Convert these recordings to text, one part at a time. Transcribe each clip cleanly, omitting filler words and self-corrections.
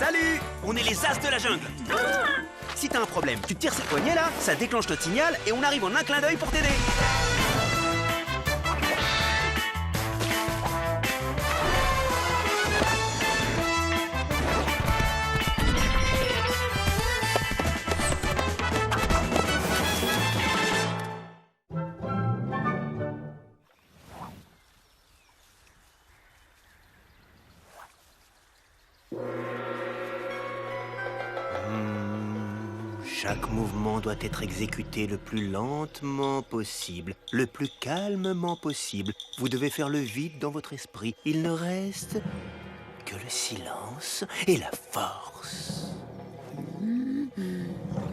Salut! On est les As de la jungle. Si t'as un problème, tu tires cette poignée là, ça déclenche notre signal et on arrive en un clin d'œil pour t'aider. Chaque mouvement doit être exécuté le plus lentement possible, le plus calmement possible. Vous devez faire le vide dans votre esprit. Il ne reste que le silence et la force.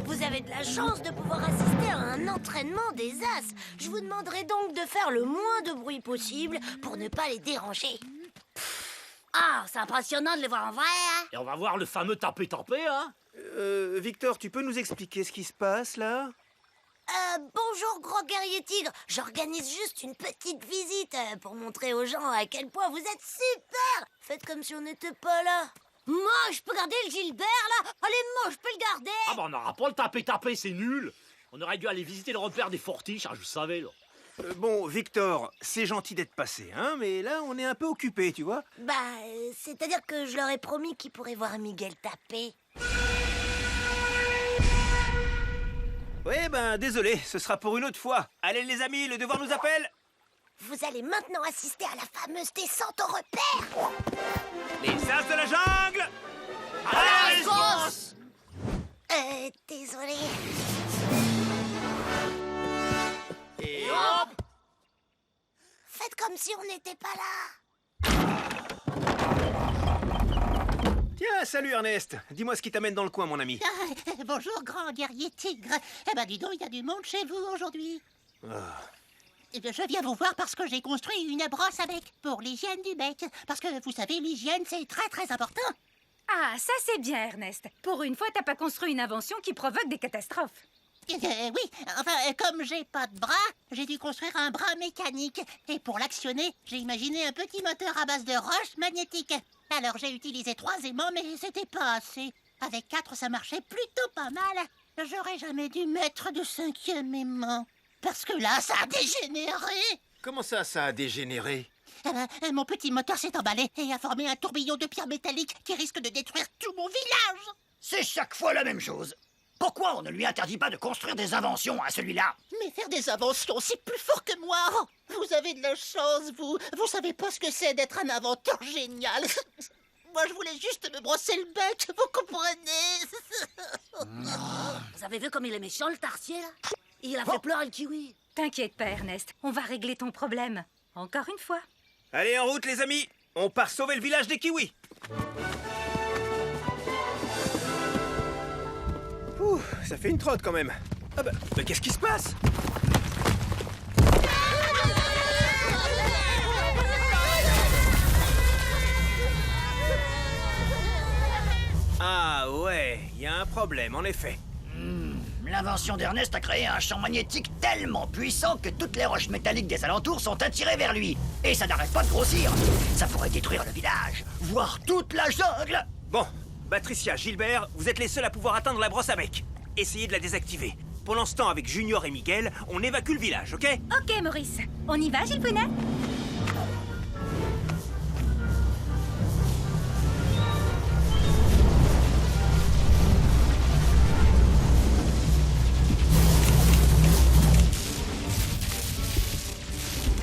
Vous avez de la chance de pouvoir assister à un entraînement des As. Je vous demanderai donc de faire le moins de bruit possible pour ne pas les déranger. Ah, c'est impressionnant de les voir en vrai, hein? Et on va voir le fameux tapé-tapé, hein? Victor, tu peux nous expliquer ce qui se passe là? Bonjour, gros guerrier tigre. J'organise juste une petite visite pour montrer aux gens à quel point vous êtes super. Faites comme si on n'était pas là. Moi, je peux garder le Gilbert, là? Allez, moi, je peux le garder. Ah bah on n'aura pas le tapé-tapé, c'est nul. On aurait dû aller visiter le repère des Fortiches, hein, je savais, là. Bon, Victor, c'est gentil d'être passé, hein, mais là, on est un peu occupé, tu vois? C'est-à-dire que je leur ai promis qu'ils pourraient voir Miguel taper. Oui, désolé, ce sera pour une autre fois. Allez, les amis, le devoir nous appelle. Vous allez maintenant assister à la fameuse descente au repère. Les As de la jungle! À la réponse! Désolé. Et hop! Faites comme si on n'était pas là. Tiens, salut Ernest. Dis-moi ce qui t'amène dans le coin, mon ami. Bonjour, grand guerrier tigre. Eh ben, dis donc, il y a du monde chez vous aujourd'hui. Eh bien, je viens vous voir parce que j'ai construit une brosse à bec pour l'hygiène du bec. Parce que, vous savez, l'hygiène, c'est très, très important. Ah, ça c'est bien, Ernest. Pour une fois, t'as pas construit une invention qui provoque des catastrophes. Oui, enfin, comme j'ai pas de bras, j'ai dû construire un bras mécanique. Et pour l'actionner, j'ai imaginé un petit moteur à base de roches magnétiques. Alors, j'ai utilisé 3 aimants, mais c'était pas assez. Avec 4, ça marchait plutôt pas mal. J'aurais jamais dû mettre de 5e aimant. Parce que là, ça a dégénéré. Comment ça a dégénéré? Mon petit moteur s'est emballé et a formé un tourbillon de pierre métallique qui risque de détruire tout mon village. C'est chaque fois la même chose. Pourquoi on ne lui interdit pas de construire des inventions à celui-là? Mais faire des inventions, c'est plus fort que moi. Vous avez de la chance, vous. Vous savez pas ce que c'est d'être un inventeur génial. Moi, je voulais juste me brosser le bec, vous comprenez? Vous avez vu comme il est méchant, le tarsier, là? Il a fait pleurer le kiwi. T'inquiète pas, Ernest. On va régler ton problème. Encore une fois. Allez, en route, les amis. On part sauver le village des kiwis. Ouh, ça fait une trotte quand même. Ah mais qu'est-ce qui se passe? Ah ouais, il y a un problème, en effet. L'invention d'Ernest a créé un champ magnétique tellement puissant que toutes les roches métalliques des alentours sont attirées vers lui. Et ça n'arrête pas de grossir. Ça pourrait détruire le village, voire toute la jungle. Bon, Patricia, Gilbert, vous êtes les seuls à pouvoir atteindre la brosse à bec. Essayez de la désactiver. Pendant ce temps, avec Junior et Miguel, on évacue le village, ok? Ok, Maurice. On y va, Gilles Pounet?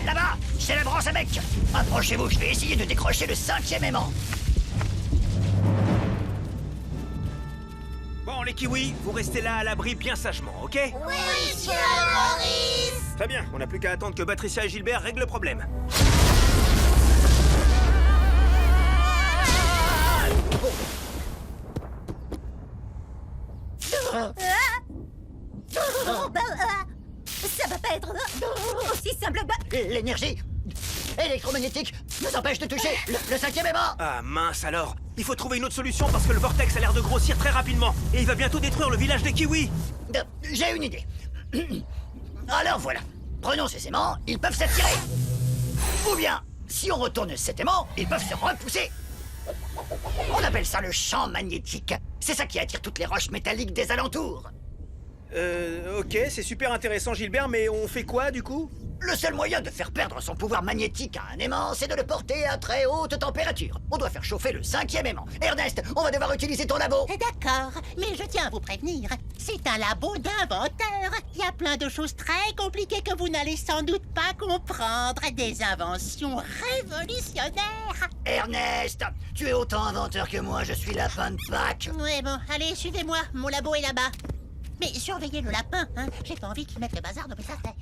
Là-bas, c'est la brosse à bec. Approchez-vous, je vais essayer de décrocher le 5e aimant. Bon, les kiwis, vous restez là à l'abri bien sagement, ok? Oui, monsieur Maurice. Très bien, on n'a plus qu'à attendre que Patricia et Gilbert règlent le problème. Ça va pas être aussi simple. L'énergie électromagnétique nous empêche de toucher le 5e aimant. Ah mince alors. Il faut trouver une autre solution parce que le vortex a l'air de grossir très rapidement. Et il va bientôt détruire le village des kiwis. J'ai une idée. Alors voilà. Prenons ces aimants, ils peuvent s'attirer. Ou bien, si on retourne cet aimant, ils peuvent se repousser. On appelle ça le champ magnétique. C'est ça qui attire toutes les roches métalliques des alentours. Ok, c'est super intéressant, Gilbert, mais on fait quoi, du coup? Le seul moyen de faire perdre son pouvoir magnétique à un aimant, c'est de le porter à très haute température. On doit faire chauffer le 5e aimant. Ernest, on va devoir utiliser ton labo. D'accord, mais je tiens à vous prévenir, c'est un labo d'inventeurs. Il y a plein de choses très compliquées que vous n'allez sans doute pas comprendre. Des inventions révolutionnaires. Ernest, tu es autant inventeur que moi, je suis lapin de Pâques. Ouais, bon, allez, suivez-moi, mon labo est là-bas. Mais surveillez le lapin, hein, j'ai pas envie qu'il mette le bazar dans mes affaires.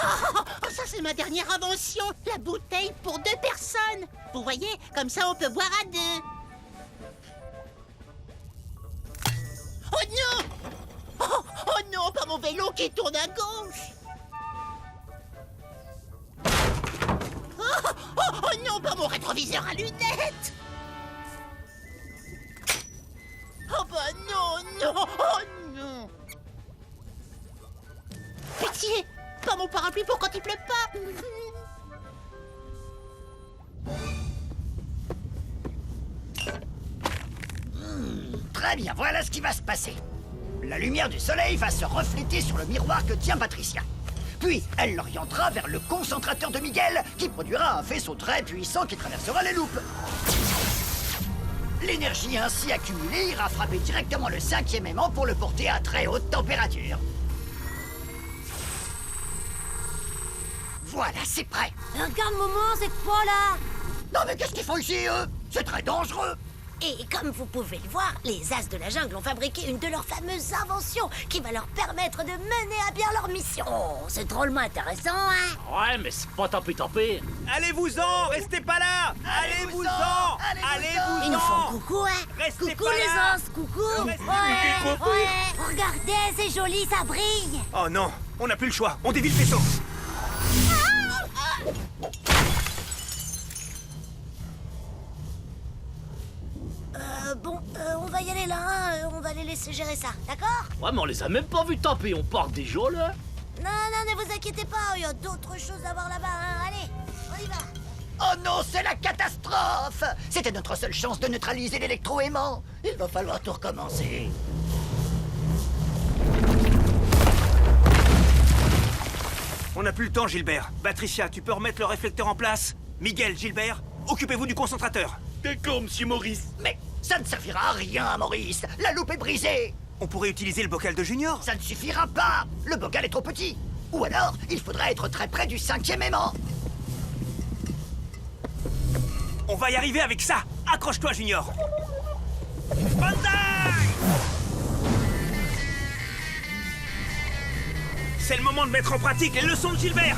Oh, ça c'est ma dernière invention, la bouteille pour 2 personnes. Vous voyez, comme ça on peut boire à 2. Oh non! Oh non, pas mon vélo qui tourne à gauche. Oh non, pas mon rétroviseur à lunettes. Oh bah non, oh non. Pitié, pas mon parapluie pour quand il pleut pas. Très bien, voilà ce qui va se passer. La lumière du soleil va se refléter sur le miroir que tient Patricia. Puis, elle l'orientera vers le concentrateur de Miguel, qui produira un faisceau très puissant qui traversera les loupes. L'énergie ainsi accumulée ira frapper directement le 5e aimant pour le porter à très haute température. Voilà, c'est prêt. Regarde, Momo, c'est quoi là? Non mais qu'est-ce qu'ils font ici, eux? C'est très dangereux. Et comme vous pouvez le voir, les As de la jungle ont fabriqué une de leurs fameuses inventions qui va leur permettre de mener à bien leur mission. Oh, c'est drôlement intéressant, hein? Ouais, mais c'est pas tapé. Allez-vous-en, restez pas là. Allez-vous-en. Ils nous font coucou, hein? Restez Coucou pas les là. As, coucou. Restez Ouais, coucou. ouais. Regardez, c'est joli, ça brille. Oh non, on n'a plus le choix, on dévie le vaisseau. On va y aller là, hein, on va les laisser gérer ça, d'accord? Ouais, mais on les a même pas vus taper, on part déjà là. Non, ne vous inquiétez pas, il y a d'autres choses à voir là-bas, hein. Allez, on y va. Oh non, c'est la catastrophe! C'était notre seule chance de neutraliser l'électro-aimant. Il va falloir tout recommencer. On n'a plus le temps, Gilbert. Patricia, tu peux remettre le réflecteur en place? Miguel, Gilbert, occupez-vous du concentrateur. D'accord, monsieur Maurice. Mais ça ne servira à rien, Maurice. La loupe est brisée. On pourrait utiliser le bocal de Junior. Ça ne suffira pas. Le bocal est trop petit. Ou alors, il faudra être très près du 5e aimant. On va y arriver avec ça. Accroche-toi, Junior. Banzai! C'est le moment de mettre en pratique les leçons de Gilbert.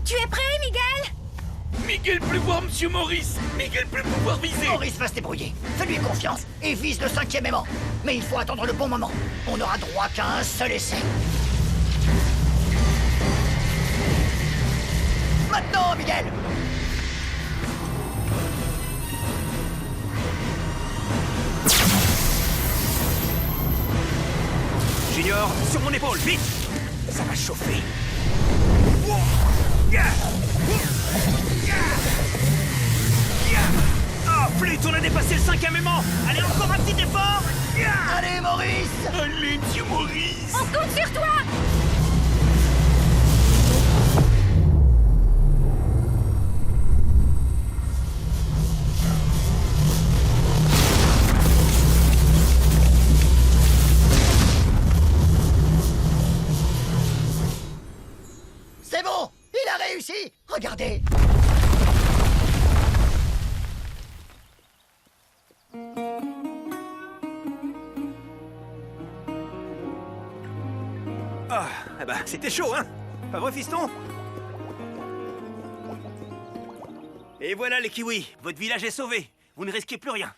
Tu es prêt, Miguel? Miguel peut voir monsieur Maurice. Miguel peut pouvoir viser. Maurice va se débrouiller. Fais-lui confiance et vise le 5e aimant. Mais il faut attendre le bon moment. On n'aura droit qu'à un seul essai. Maintenant, Miguel! Junior, sur mon épaule, vite! Ça va chauffer. Oh, flûte, on a dépassé le 5e aimant. Allez, encore un petit effort. Allez, Maurice! Allez, monsieur Maurice. On compte sur toi! C'est bon! Il a réussi! Regardez! Ah, eh ben, c'était chaud, hein? Pas vrai, fiston? Et voilà les kiwis, votre village est sauvé. Vous ne risquez plus rien.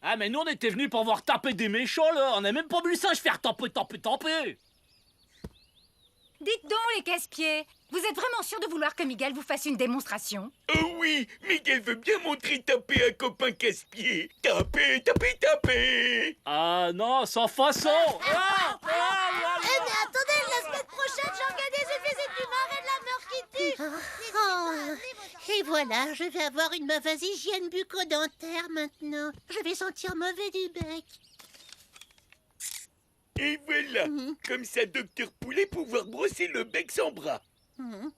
Ah, mais nous on était venus pour voir taper des méchants là. On a même pas vu le singe faire taper. Dites donc, les casse-pieds, vous êtes vraiment sûr de vouloir que Miguel vous fasse une démonstration? Oh oui, Miguel veut bien montrer taper un copain casse-pied. Taper, taper, taper. Ah non, sans façon. Eh mais attendez, la semaine prochaine, j'organise une visite du marais de la mort qui tue. Et voilà, je vais avoir une mauvaise hygiène bucco-dentaire maintenant. Je vais sentir mauvais du bec. Et voilà, comme ça, Docteur Poulet pouvoir brosser le bec sans bras. Oh,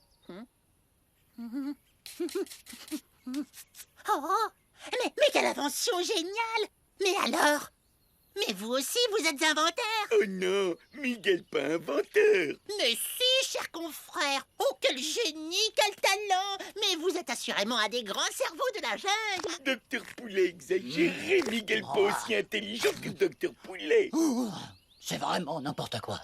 mais quelle invention géniale! Mais alors? Mais vous aussi, vous êtes inventeur! Oh non, Miguel pas inventeur. Mais si, cher confrère! Oh, quel génie, quel talent! Mais vous êtes assurément un des grands cerveaux de la jungle! Docteur Poulet exagéré, Miguel pas aussi intelligent que Docteur Poulet. C'est vraiment n'importe quoi.